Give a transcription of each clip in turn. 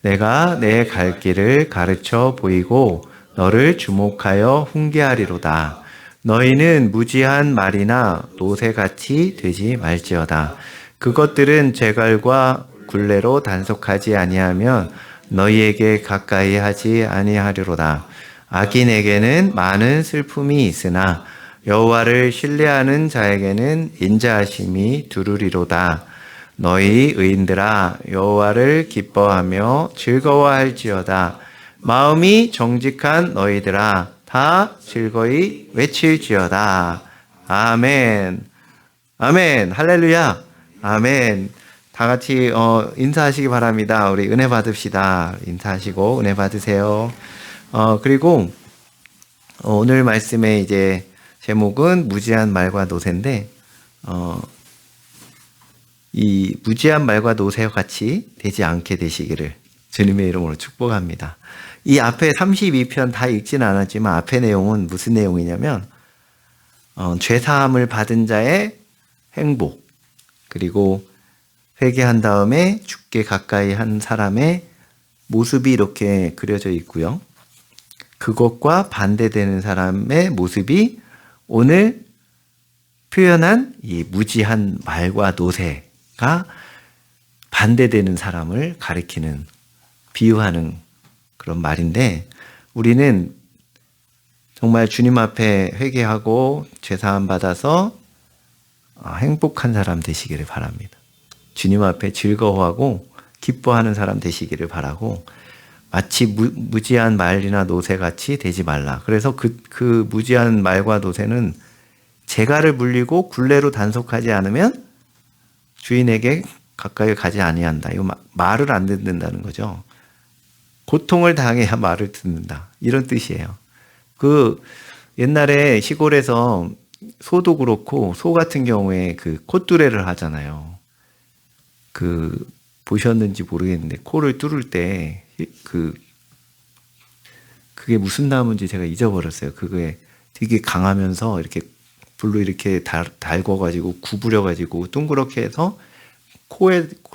내가 내 갈 길을 가르쳐 보이고 너를 주목하여 훈계하리로다. 너희는 무지한 말이나 노새같이 되지 말지어다. 그것들은 재갈과 굴레로 단속하지 아니하면 너희에게 가까이 하지 아니하리로다. 악인에게는 많은 슬픔이 있으나 여호와를 신뢰하는 자에게는 인자하심이 두루리로다. 너희 의인들아 여호와를 기뻐하며 즐거워할지어다. 마음이 정직한 너희들아 다 즐거이 외칠지어다. 아멘. 아멘. 할렐루야. 아멘. 다 같이 인사하시기 바랍니다. 우리 은혜 받읍시다. 인사하시고 은혜 받으세요. 그리고 오늘 말씀의 이제 제목은 무지한 말과 노새인데 이 무지한 말과 노새와 같이 되지 않게 되시기를 주님의 이름으로 축복합니다. 이 앞에 32편 다 읽지는 않았지만 앞의 내용은 무슨 내용이냐면 죄사함을 받은 자의 행복, 그리고 회개한 다음에 죽게 가까이 한 사람의 모습이 이렇게 그려져 있고요. 그것과 반대되는 사람의 모습이 오늘 표현한 이 무지한 말과 노새가 반대되는 사람을 가리키는, 비유하는 그런 말인데, 우리는 정말 주님 앞에 회개하고 죄사함 받아서 행복한 사람 되시기를 바랍니다. 주님 앞에 즐거워하고 기뻐하는 사람 되시기를 바라고, 마치 무지한 말이나 노새같이 되지 말라. 그래서 그 무지한 말과 노새는 재갈을 물리고 굴레로 단속하지 않으면 주인에게 가까이 가지 아니한다. 이거 말을 안 듣는다는 거죠. 고통을 당해야 말을 듣는다. 이런 뜻이에요. 그 옛날에 시골에서 소도 그렇고 소 같은 경우에 그 콧뚜레를 하잖아요. 보셨는지 모르겠는데 코를 뚫을 때 그게 무슨 나무인지 제가 잊어버렸어요. 그게 되게 강하면서 이렇게 불로 이렇게 달궈가지고 구부려가지고 둥그렇게 해서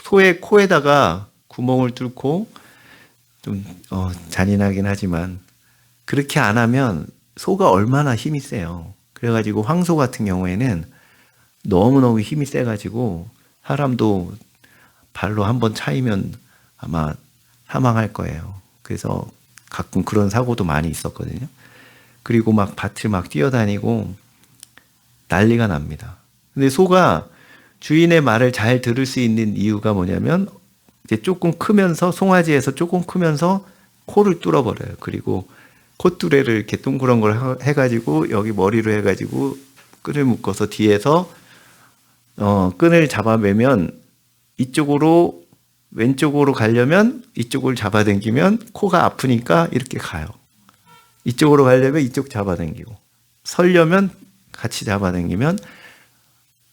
소의 코에다가 구멍을 뚫고, 좀 잔인하긴 하지만 그렇게 안 하면 소가 얼마나 힘이 세요. 그래가지고 황소 같은 경우에는 너무너무 힘이 세가지고 사람도 발로 한번 차이면 아마 사망할 거예요. 그래서 가끔 그런 사고도 많이 있었거든요. 그리고 막 밭을 막 뛰어다니고 난리가 납니다. 근데 소가 주인의 말을 잘 들을 수 있는 이유가 뭐냐면, 이제 조금 크면서, 송아지에서 조금 크면서 코를 뚫어버려요. 그리고 콧뚜레를 이렇게 동그란 걸 해가지고 여기 머리로 해가지고 끈을 묶어서 뒤에서 끈을 잡아매면 이쪽으로, 왼쪽으로 가려면 이쪽을 잡아당기면 코가 아프니까 이렇게 가요. 이쪽으로 가려면 이쪽 잡아당기고, 서려면 같이 잡아당기면,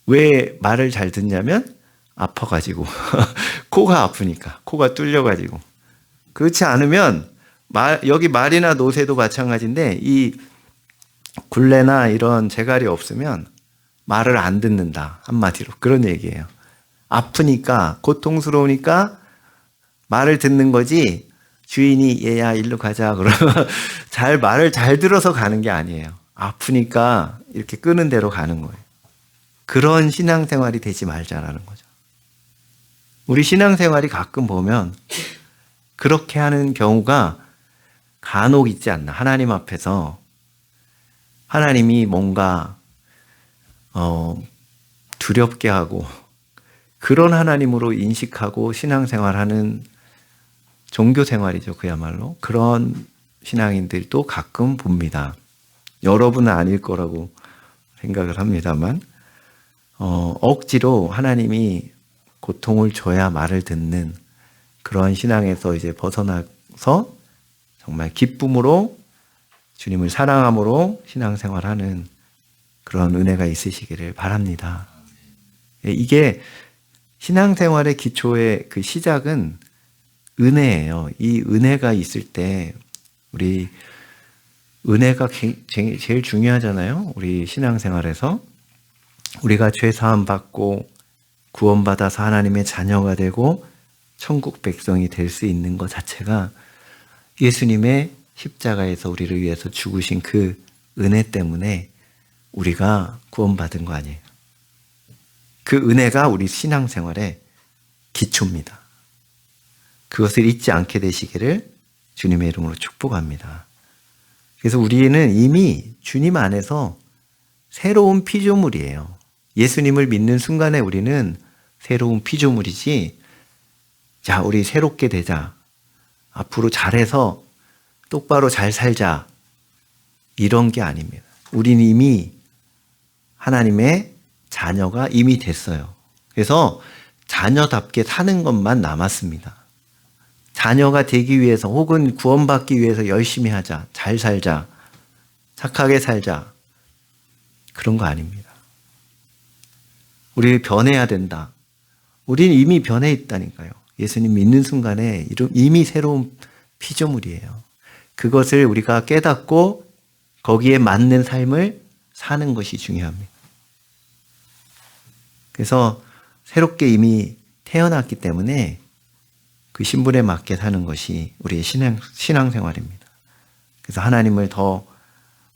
왜 말을 잘 듣냐면 아파가지고 코가 아프니까, 코가 뚫려가지고. 그렇지 않으면 여기 말이나 노새도 마찬가지인데, 이 굴레나 이런 재갈이 없으면 말을 안 듣는다. 한마디로 그런 얘기예요. 아프니까, 고통스러우니까 말을 듣는 거지, 주인이 얘야 일로 가자 그러면 말을 잘 들어서 가는 게 아니에요. 아프니까 이렇게 끄는 대로 가는 거예요. 그런 신앙생활이 되지 말자라는 거죠. 우리 신앙생활이 가끔 보면 그렇게 하는 경우가 간혹 있지 않나. 하나님 앞에서 하나님이 뭔가 두렵게 하고 그런 하나님으로 인식하고 신앙생활하는 종교생활이죠. 그야말로 그런 신앙인들도 가끔 봅니다. 여러분은 아닐 거라고 생각을 합니다만, 억지로 하나님이 고통을 줘야 말을 듣는 그러한 신앙에서 이제 벗어나서 정말 기쁨으로 주님을 사랑함으로 신앙생활하는 그런 은혜가 있으시기를 바랍니다. 이게 신앙생활의 기초의 그 시작은 은혜예요. 이 은혜가 있을 때, 우리 은혜가 제일 중요하잖아요. 우리 신앙생활에서 우리가 죄 사함 받고 구원받아서 하나님의 자녀가 되고 천국 백성이 될 수 있는 것 자체가 예수님의 십자가에서 우리를 위해서 죽으신 그 은혜 때문에 우리가 구원받은 거 아니에요. 그 은혜가 우리 신앙생활의 기초입니다. 그것을 잊지 않게 되시기를 주님의 이름으로 축복합니다. 그래서 우리는 이미 주님 안에서 새로운 피조물이에요. 예수님을 믿는 순간에 우리는 새로운 피조물이지, 자, 우리 새롭게 되자. 앞으로 잘해서 똑바로 잘 살자. 이런 게 아닙니다. 우리는 이미 하나님의 자녀가 이미 됐어요. 그래서 자녀답게 사는 것만 남았습니다. 자녀가 되기 위해서 혹은 구원받기 위해서 열심히 하자, 잘 살자, 착하게 살자, 그런 거 아닙니다. 우리 변해야 된다. 우리는 이미 변해 있다니까요. 예수님 믿는 순간에 이미 새로운 피조물이에요. 그것을 우리가 깨닫고 거기에 맞는 삶을 사는 것이 중요합니다. 그래서 새롭게 이미 태어났기 때문에 그 신분에 맞게 사는 것이 우리의 신앙생활입니다. 그래서 하나님을 더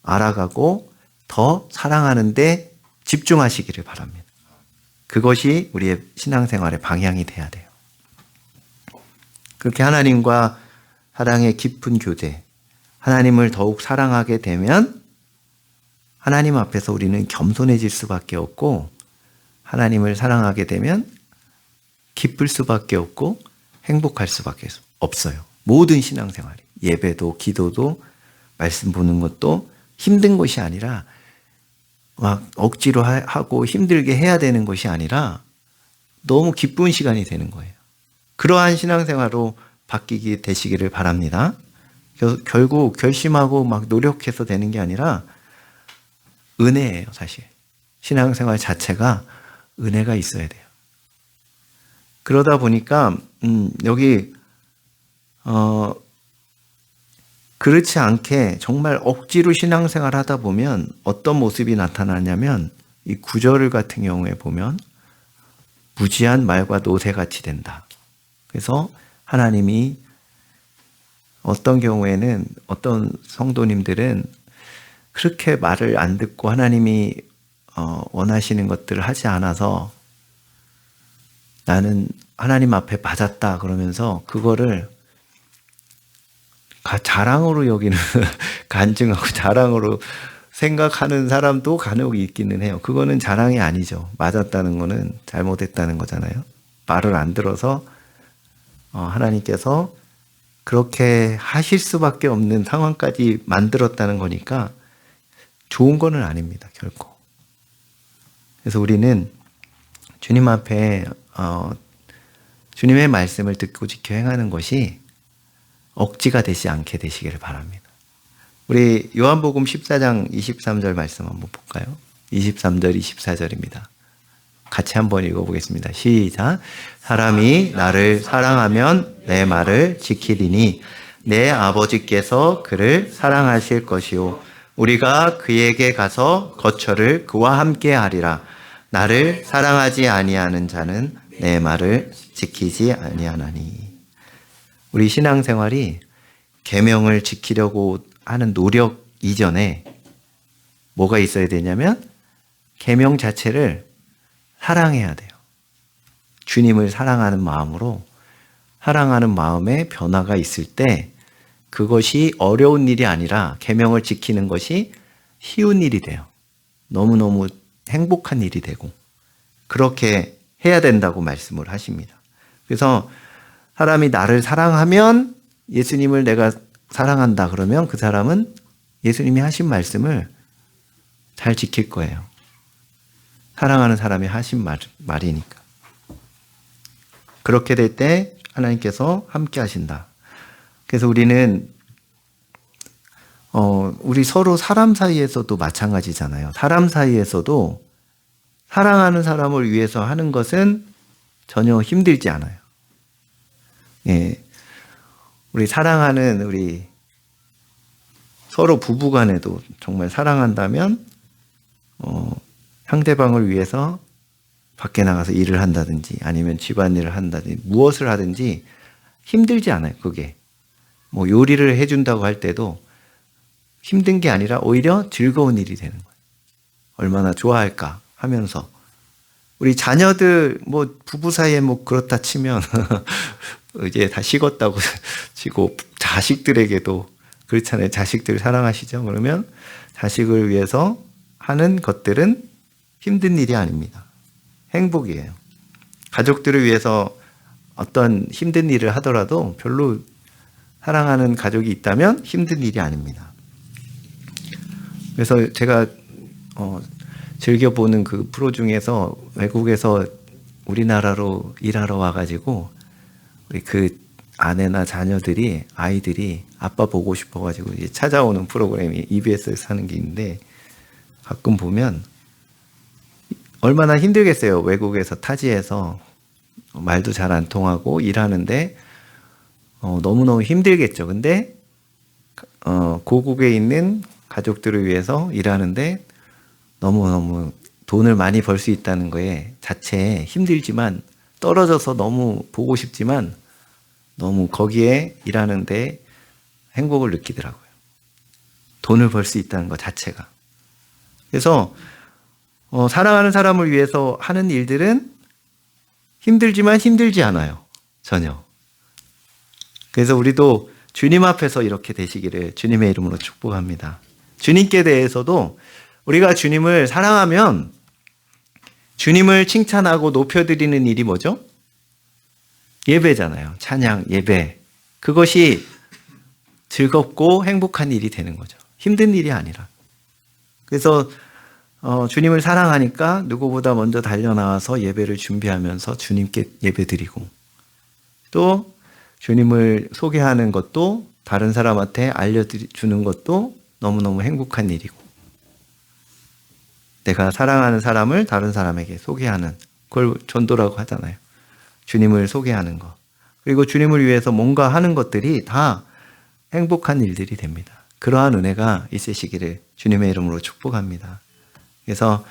알아가고 더 사랑하는 데 집중하시기를 바랍니다. 그것이 우리의 신앙생활의 방향이 돼야 돼요. 그렇게 하나님과 사랑의 깊은 교제, 하나님을 더욱 사랑하게 되면 하나님 앞에서 우리는 겸손해질 수밖에 없고, 하나님을 사랑하게 되면 기쁠 수밖에 없고 행복할 수밖에 없어요. 모든 신앙생활이, 예배도 기도도 말씀 보는 것도 힘든 것이 아니라 막 억지로 하고 힘들게 해야 되는 것이 아니라 너무 기쁜 시간이 되는 거예요. 그러한 신앙생활로 바뀌게 되시기를 바랍니다. 결국 결심하고 막 노력해서 되는 게 아니라 은혜예요, 사실. 신앙생활 자체가 은혜가 있어야 돼요. 그러다 보니까 여기 그렇지 않게 정말 억지로 신앙생활 하다 보면 어떤 모습이 나타나냐면, 이 9절 같은 경우에 보면 무지한 말과 노새같이 된다. 그래서 하나님이 어떤 경우에는 어떤 성도님들은 그렇게 말을 안 듣고 하나님이 원하시는 것들을 하지 않아서 나는 하나님 앞에 맞았다 그러면서 그거를 자랑으로 여기는 간증하고 자랑으로 생각하는 사람도 간혹 있기는 해요. 그거는 자랑이 아니죠. 맞았다는 거는 잘못했다는 거잖아요. 말을 안 들어서 하나님께서 그렇게 하실 수밖에 없는 상황까지 만들었다는 거니까 좋은 거는 아닙니다, 결코. 그래서 우리는 주님 앞에 주님의 말씀을 듣고 지켜 행하는 것이 억지가 되지 않게 되시기를 바랍니다. 우리 요한복음 14장 23절 말씀 한번 볼까요? 23절, 24절입니다. 같이 한번 읽어보겠습니다. 시작. 사람이 나를 사랑하면 내 말을 지키리니 내 아버지께서 그를 사랑하실 것이요 우리가 그에게 가서 거처를 그와 함께 하리라. 나를 사랑하지 아니하는 자는 내 말을 지키지 아니하나니. 우리 신앙생활이 계명을 지키려고 하는 노력 이전에 뭐가 있어야 되냐면 계명 자체를 사랑해야 돼요. 주님을 사랑하는 마음으로, 사랑하는 마음에 변화가 있을 때 그것이 어려운 일이 아니라 계명을 지키는 것이 쉬운 일이 돼요. 너무너무 행복한 일이 되고 그렇게 해야 된다고 말씀을 하십니다. 그래서 사람이 나를 사랑하면, 예수님을 내가 사랑한다 그러면 그 사람은 예수님이 하신 말씀을 잘 지킬 거예요. 사랑하는 사람이 하신 말이니까. 그렇게 될 때 하나님께서 함께 하신다. 그래서 우리는 우리 서로 사람 사이에서도 마찬가지잖아요. 사람 사이에서도 사랑하는 사람을 위해서 하는 것은 전혀 힘들지 않아요. 예. 우리 사랑하는 우리 서로 부부간에도 정말 사랑한다면 상대방을 위해서 밖에 나가서 일을 한다든지 아니면 집안일을 한다든지 무엇을 하든지 힘들지 않아요. 그게 뭐 요리를 해준다고 할 때도 힘든 게 아니라 오히려 즐거운 일이 되는 거예요. 얼마나 좋아할까 하면서 우리 자녀들 뭐 부부 사이에 뭐 그렇다 치면 이제 다 식었다고 치고 자식들에게도 그렇잖아요. 자식들 사랑하시죠? 그러면 자식을 위해서 하는 것들은 힘든 일이 아닙니다. 행복이에요. 가족들을 위해서 어떤 힘든 일을 하더라도 별로 사랑하는 가족이 있다면 힘든 일이 아닙니다. 그래서 제가 즐겨보는 그 프로 중에서 외국에서 우리나라로 일하러 와가지고 우리 그 아내나 자녀들이 아이들이 아빠 보고 싶어가지고 이제 찾아오는 프로그램이 EBS에서 하는 게 있는데 가끔 보면 얼마나 힘들겠어요. 외국에서 타지에서 말도 잘 안 통하고 일하는데 너무너무 힘들겠죠. 근데 고국에 있는 가족들을 위해서 일하는데 너무너무 돈을 많이 벌 수 있다는 거에 자체에 힘들지만 떨어져서 너무 보고 싶지만 너무 거기에 일하는데 행복을 느끼더라고요. 돈을 벌 수 있다는 것 자체가. 그래서 사랑하는 사람을 위해서 하는 일들은 힘들지만 힘들지 않아요. 전혀. 그래서 우리도 주님 앞에서 이렇게 되시기를 주님의 이름으로 축복합니다. 주님께 대해서도 우리가 주님을 사랑하면 주님을 칭찬하고 높여드리는 일이 뭐죠? 예배잖아요. 찬양, 예배. 그것이 즐겁고 행복한 일이 되는 거죠. 힘든 일이 아니라. 그래서 주님을 사랑하니까 누구보다 먼저 달려나와서 예배를 준비하면서 주님께 예배드리고 또 주님을 소개하는 것도 다른 사람한테 알려주는 것도 너무너무 행복한 일이고 내가 사랑하는 사람을 다른 사람에게 소개하는 그걸 전도라고 하잖아요. 주님을 소개하는 것. 그리고 주님을 위해서 뭔가 하는 것들이 다 행복한 일들이 됩니다. 그러한 은혜가 있으시기를 주님의 이름으로 축복합니다. 그래서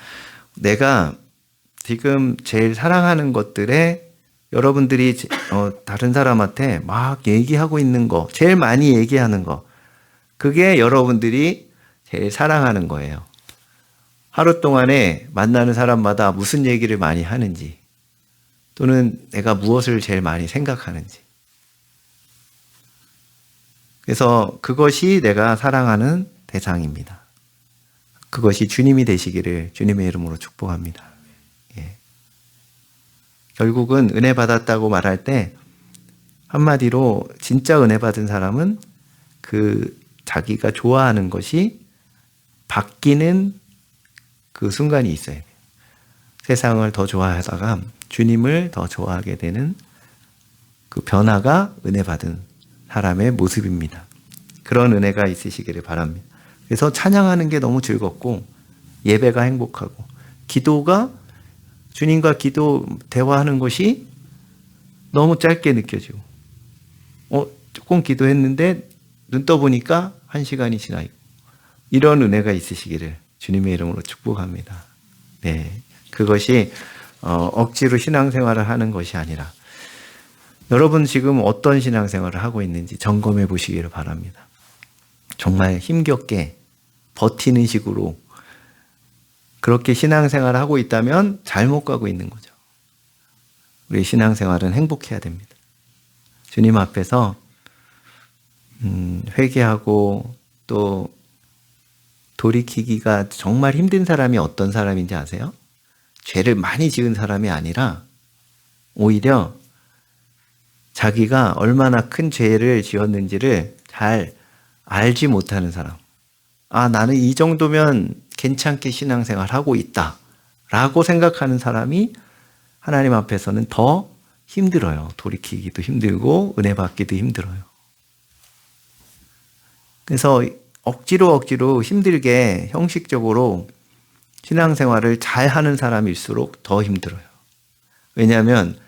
내가 지금 제일 사랑하는 것들에 여러분들이 다른 사람한테 막 얘기하고 있는 거, 제일 많이 얘기하는 거, 그게 여러분들이 제일 사랑하는 거예요. 하루 동안에 만나는 사람마다 무슨 얘기를 많이 하는지, 또는 내가 무엇을 제일 많이 생각하는지. 그래서 그것이 내가 사랑하는 대상입니다. 그것이 주님이 되시기를 주님의 이름으로 축복합니다. 예. 결국은 은혜 받았다고 말할 때 한마디로 진짜 은혜 받은 사람은 그 자기가 좋아하는 것이 바뀌는 그 순간이 있어야 돼요. 세상을 더 좋아하다가 주님을 더 좋아하게 되는 그 변화가 은혜 받은 사람의 모습입니다. 그런 은혜가 있으시기를 바랍니다. 그래서 찬양하는 게 너무 즐겁고 예배가 행복하고 기도가 주님과 대화하는 것이 너무 짧게 느껴지고 조금 기도했는데 눈 떠보니까 1시간이 지나 있고 이런 은혜가 있으시기를 주님의 이름으로 축복합니다. 네, 그것이 억지로 신앙생활을 하는 것이 아니라 여러분 지금 어떤 신앙생활을 하고 있는지 점검해 보시기를 바랍니다. 정말 힘겹게 버티는 식으로 그렇게 신앙생활을 하고 있다면 잘못 가고 있는 거죠. 우리 신앙생활은 행복해야 됩니다. 주님 앞에서 회개하고 또 돌이키기가 정말 힘든 사람이 어떤 사람인지 아세요? 죄를 많이 지은 사람이 아니라 오히려 자기가 얼마나 큰 죄를 지었는지를 잘 알지 못하는 사람. 아, 나는 이 정도면 괜찮게 신앙생활 하고 있다 라고 생각하는 사람이 하나님 앞에서는 더 힘들어요. 돌이키기도 힘들고 은혜 받기도 힘들어요. 그래서 억지로 힘들게 형식적으로 신앙생활을 잘 하는 사람일수록 더 힘들어요. 왜냐하면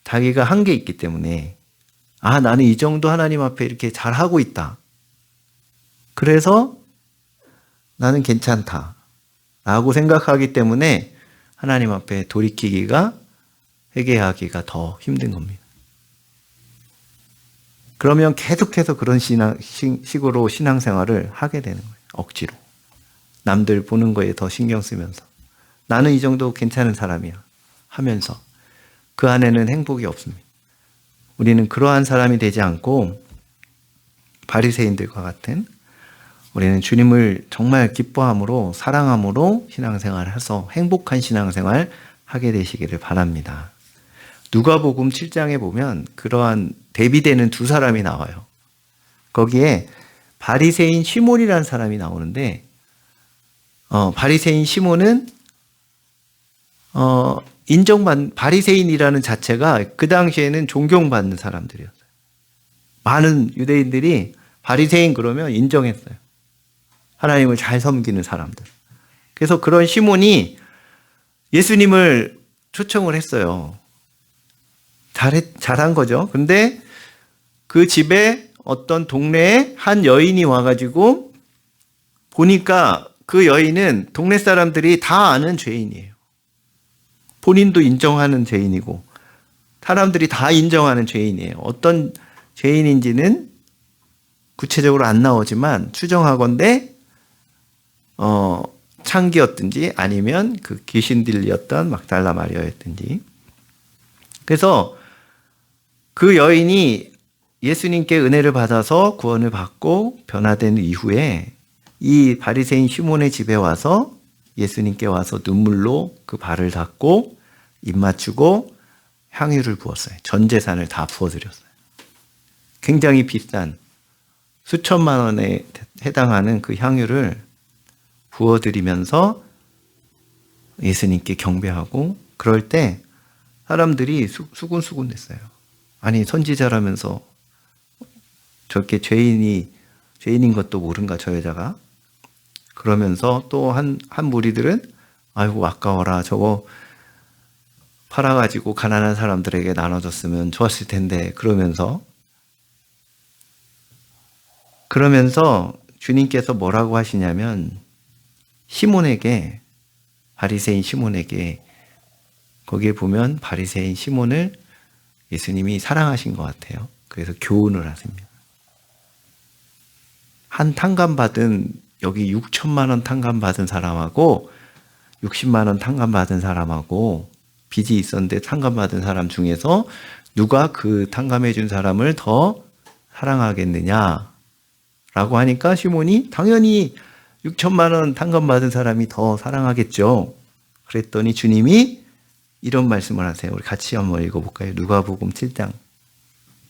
자기가 한 게 있기 때문에 아, 나는 이 정도 하나님 앞에 이렇게 잘하고 있다. 그래서 나는 괜찮다 라고 생각하기 때문에 하나님 앞에 돌이키기가, 회개하기가 더 힘든 겁니다. 그러면 계속해서 그런 식으로 신앙생활을 하게 되는 거예요. 억지로. 남들 보는 거에 더 신경 쓰면서. 나는 이 정도 괜찮은 사람이야 하면서 그 안에는 행복이 없습니다. 우리는 그러한 사람이 되지 않고 바리새인들과 같은, 우리는 주님을 정말 기뻐함으로 사랑함으로 신앙생활을 해서 행복한 신앙생활 하게 되시기를 바랍니다. 누가복음 7장에 보면 그러한 대비되는 두 사람이 나와요. 거기에 바리새인 시몬이라는 사람이 나오는데, 바리새인 시몬은 바리새인이라는 자체가 그 당시에는 존경받는 사람들이었어요. 많은 유대인들이 바리새인 그러면 인정했어요. 하나님을 잘 섬기는 사람들. 그래서 그런 시몬이 예수님을 초청을 했어요. 잘한 거죠. 근데 그 집에 어떤 동네에 한 여인이 와가지고 보니까 그 여인은 동네 사람들이 다 아는 죄인이에요. 본인도 인정하는 죄인이고 사람들이 다 인정하는 죄인이에요. 어떤 죄인인지는 구체적으로 안 나오지만 추정하건대 창기였든지 아니면 그 귀신 들렸던 막달라 마리아였든지. 그래서 그 여인이 예수님께 은혜를 받아서 구원을 받고 변화된 이후에 이 바리새인 시몬의 집에 와서 예수님께 와서 눈물로 그 발을 닦고 입 맞추고 향유를 부었어요. 전 재산을 다 부어드렸어요. 굉장히 비싼 수천만 원에 해당하는 그 향유를 부어드리면서 예수님께 경배하고, 그럴 때 사람들이 수군수군 됐어요. 아니, 선지자라면서 저렇게 죄인인 것도 모른가 저 여자가. 그러면서 또 한 무리들은 아이고 아까워라, 저거 팔아가지고 가난한 사람들에게 나눠줬으면 좋았을 텐데, 그러면서 주님께서 뭐라고 하시냐면 시몬에게, 바리새인 시몬에게, 거기에 보면 바리새인 시몬을 예수님이 사랑하신 것 같아요. 그래서 교훈을 하십니다. 한 탕감받은, 여기 6천만 원 탕감받은 사람하고 60만 원 탕감받은 사람하고 빚이 있었는데 탕감받은 사람 중에서 누가 그 탕감해 준 사람을 더 사랑하겠느냐 라고 하니까 시몬이 당연히 6천만 원 탕감받은 사람이 더 사랑하겠죠. 그랬더니 주님이 이런 말씀을 하세요. 우리 같이 한번 읽어볼까요? 누가복음 7장.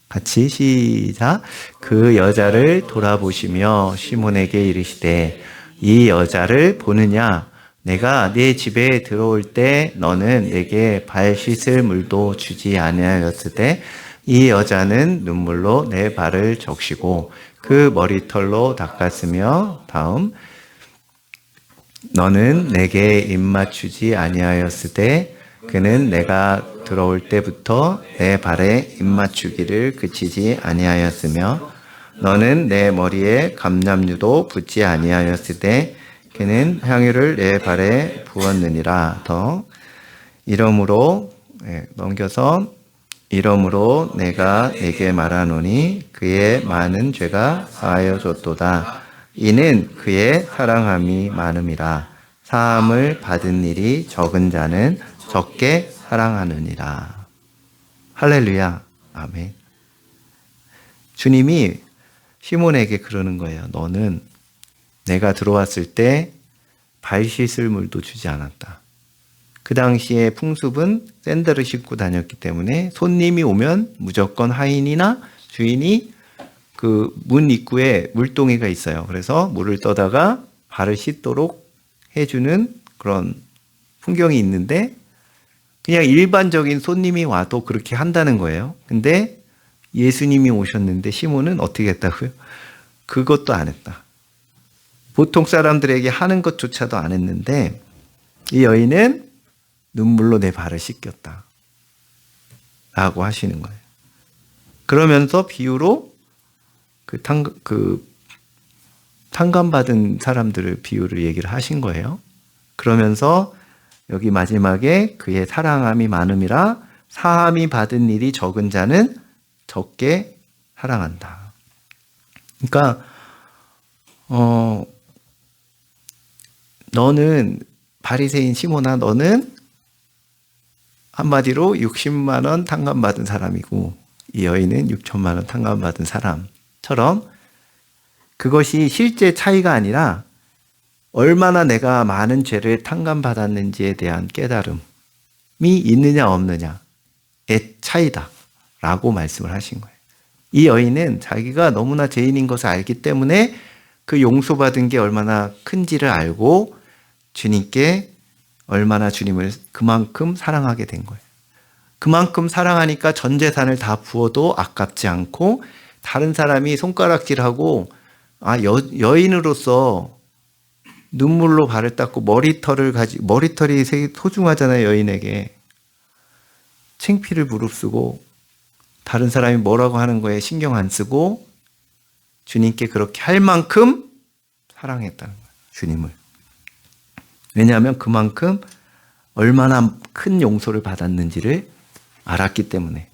같이 시작. 그 여자를 돌아보시며 시몬에게 이르시되 이 여자를 보느냐? 내가 네 집에 들어올 때 너는 내게 발 씻을 물도 주지 아니하였으되 이 여자는 눈물로 내 발을 적시고 그 머리털로 닦았으며, 다음, 너는 내게 입맞추지 아니하였으되 그는 내가 들어올 때부터 내 발에 입맞추기를 그치지 아니하였으며 너는 내 머리에 감람유도 붓지 아니하였으되 그는 향유를 내 발에 부었느니라. 더 이러므로 넘겨서 이러므로 내가 내게 말하노니 그의 많은 죄가 사하여졌도다. 이는 그의 사랑함이 많음이라. 사함을 받은 일이 적은 자는 적게 사랑하느니라. 할렐루야. 아멘. 주님이 시몬에게 그러는 거예요. 너는 내가 들어왔을 때 발 씻을 물도 주지 않았다. 그 당시에 풍습은 샌들을 신고 다녔기 때문에 손님이 오면 무조건 하인이나 주인이 그 문 입구에 물동이가 있어요. 그래서 물을 떠다가 발을 씻도록 해주는 그런 풍경이 있는데 그냥 일반적인 손님이 와도 그렇게 한다는 거예요. 근데 예수님이 오셨는데 시몬은 어떻게 했다고요? 그것도 안 했다. 보통 사람들에게 하는 것조차도 안 했는데 이 여인은 눈물로 내 발을 씻겼다 라고 하시는 거예요. 그러면서 비유로 탕감받은 사람들을 비유를 얘기를 하신 거예요. 그러면서 여기 마지막에 그의 사랑함이 많음이라 사함이 받은 일이 적은 자는 적게 사랑한다. 그러니까 너는 바리새인 시몬아, 너는 한마디로 60만 원 탕감받은 사람이고 이 여인은 6천만 원 탕감받은 사람처럼 그것이 실제 차이가 아니라 얼마나 내가 많은 죄를 탕감받았는지에 대한 깨달음이 있느냐 없느냐의 차이다라고 말씀을 하신 거예요. 이 여인은 자기가 너무나 죄인인 것을 알기 때문에 그 용서받은 게 얼마나 큰지를 알고 주님께 얼마나 주님을 그만큼 사랑하게 된 거예요. 그만큼 사랑하니까 전 재산을 다 부어도 아깝지 않고 다른 사람이 손가락질하고 여인으로서 눈물로 발을 닦고 머리털이 소중하잖아요, 여인에게. 창피를 무릅쓰고 다른 사람이 뭐라고 하는 거에 신경 안 쓰고 주님께 그렇게 할 만큼 사랑했다는 거예요, 주님을. 왜냐하면 그만큼 얼마나 큰 용서를 받았는지를 알았기 때문에.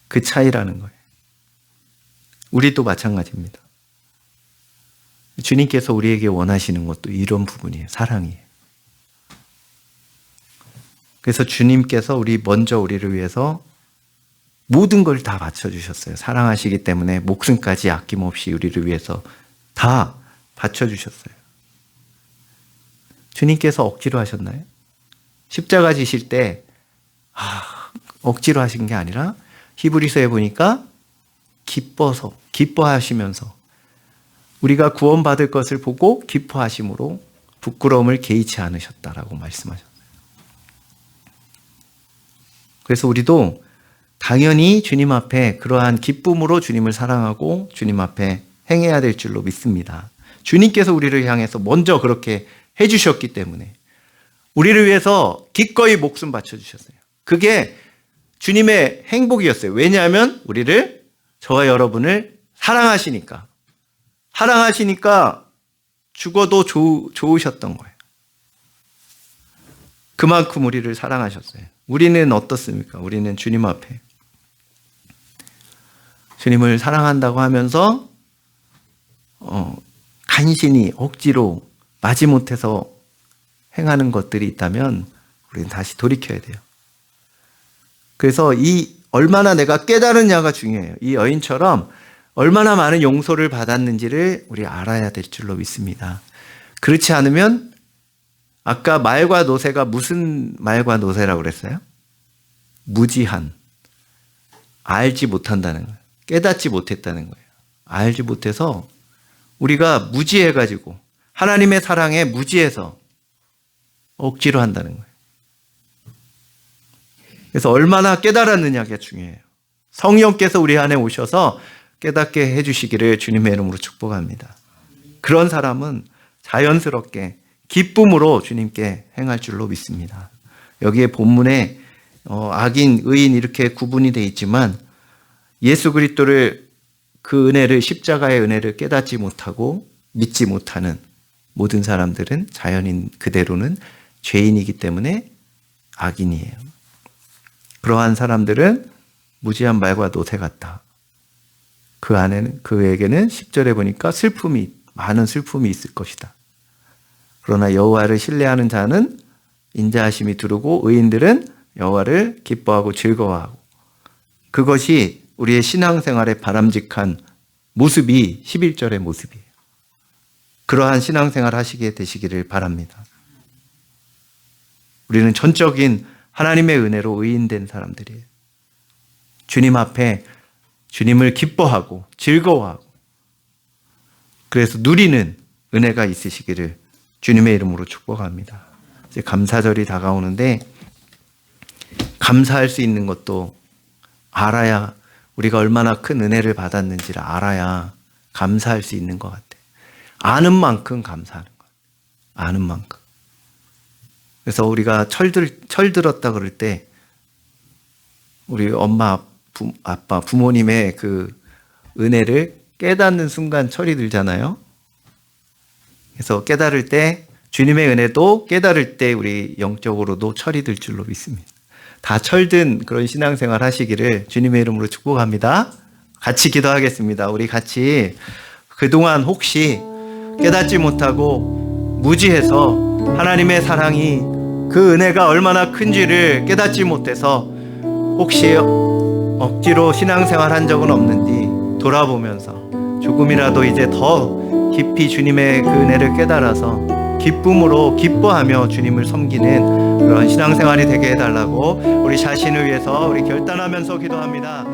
그 차이라는 거예요. 우리도 마찬가지입니다. 주님께서 우리에게 원하시는 것도 이런 부분이에요. 사랑이에요. 그래서 주님께서 먼저 우리를 위해서 모든 걸 다 바쳐주셨어요. 사랑하시기 때문에 목숨까지 아낌없이 우리를 위해서 다 바쳐주셨어요. 주님께서 억지로 하셨나요? 십자가 지실 때 억지로 하신 게 아니라 히브리서에 보니까 기뻐하시면서 우리가 구원받을 것을 보고 기뻐하심으로 부끄러움을 개의치 않으셨다라고 말씀하셨어요. 그래서 우리도 당연히 주님 앞에 그러한 기쁨으로 주님을 사랑하고 주님 앞에 행해야 될 줄로 믿습니다. 주님께서 우리를 향해서 먼저 그렇게 해주셨기 때문에 우리를 위해서 기꺼이 목숨 바쳐주셨어요. 그게 주님의 행복이었어요. 왜냐하면 저와 여러분을 사랑하시니까 죽어도 좋으셨던 거예요. 그만큼 우리를 사랑하셨어요. 우리는 어떻습니까? 우리는 주님 앞에 주님을 사랑한다고 하면서 간신히 억지로 마지못해서 행하는 것들이 있다면 우리는 다시 돌이켜야 돼요. 그래서 얼마나 내가 깨달으냐가 중요해요. 이 여인처럼 얼마나 많은 용서를 받았는지를 우리 알아야 될 줄로 믿습니다. 그렇지 않으면 아까 말과 노새가 무슨 말과 노새라고 그랬어요? 무지한, 알지 못한다는 거예요. 깨닫지 못했다는 거예요. 알지 못해서 우리가 무지해가지고 하나님의 사랑에 무지해서 억지로 한다는 거예요. 그래서 얼마나 깨달았느냐가 중요해요. 성령께서 우리 안에 오셔서 깨닫게 해주시기를 주님의 이름으로 축복합니다. 그런 사람은 자연스럽게 기쁨으로 주님께 행할 줄로 믿습니다. 여기에 본문에 악인, 의인 이렇게 구분이 되어 있지만 예수 그리스도를 그 은혜를 십자가의 은혜를 깨닫지 못하고 믿지 못하는 모든 사람들은 자연인 그대로는 죄인이기 때문에 악인이에요. 그러한 사람들은 무지한 말과 노새 같다. 그에게는 10절에 보니까 많은 슬픔이 있을 것이다. 그러나 여호와를 신뢰하는 자는 인자하심이 두르고 의인들은 여호와를 기뻐하고 즐거워하고 그것이 우리의 신앙생활의 바람직한 모습이 11절의 모습이에요. 그러한 신앙생활 하시게 되시기를 바랍니다. 우리는 전적인 하나님의 은혜로 의인된 사람들이에요. 주님 앞에 주님을 기뻐하고 즐거워하고 그래서 누리는 은혜가 있으시기를 주님의 이름으로 축복합니다. 이제 감사절이 다가오는데 감사할 수 있는 것도 알아야 우리가 얼마나 큰 은혜를 받았는지를 알아야 감사할 수 있는 것 같아요. 아는 만큼 감사하는 것. 아는 만큼. 그래서 우리가 철 들었다 그럴 때 우리 엄마, 아빠, 부모님의 그 은혜를 깨닫는 순간 철이 들잖아요. 그래서 깨달을 때 주님의 은혜도 깨달을 때 우리 영적으로도 철이 들 줄로 믿습니다. 다 철든 그런 신앙생활 하시기를 주님의 이름으로 축복합니다. 같이 기도하겠습니다. 우리 같이 그동안 혹시 깨닫지 못하고 무지해서 하나님의 사랑이 그 은혜가 얼마나 큰지를 깨닫지 못해서 혹시 억지로 신앙생활 한 적은 없는지 돌아보면서 조금이라도 이제 더 깊이 주님의 그 은혜를 깨달아서 기쁨으로 기뻐하며 주님을 섬기는 그런 신앙생활이 되게 해달라고 우리 자신을 위해서 우리 결단하면서 기도합니다.